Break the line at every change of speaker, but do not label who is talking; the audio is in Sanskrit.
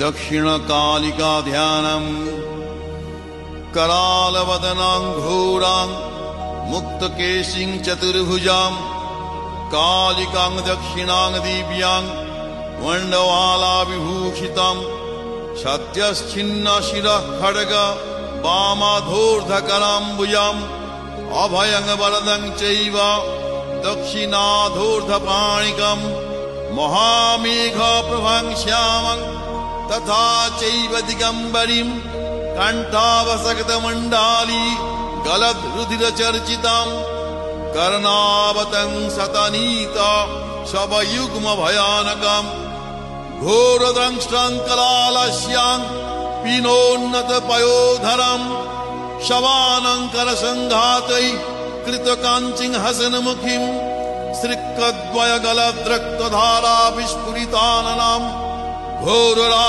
दक्षिणकालिका ध्यानम् करालवदनां घोरां मुक्तकेशिं चतुर्भुजां कालिकां दक्षिणां दिव्यां वंडवाला विभूषितां सत्यश्छिन्नशिरः खड्ग वामाधोर्धकराम्बुजाम् अभयं वरदं चैव दक्षिणाधोर्धपाणिकम् महामेघप्रभं श्यामं तथा चैव दिगम्बरीं कण्ठावसक्तमण्डाली गलद्रुधिरचर्चितां कर्णावतं शतनीता शवयुग्मभयानकां घोरदंष्ट्रं कलालस्यां पीनोन्नतपयोधरं शवानङ्करसङ्घातै कृतकाञ्चिं हसनमुखीं सृक्कद्वयगलद्रक्तधारा विस्फुरिताननां घोररा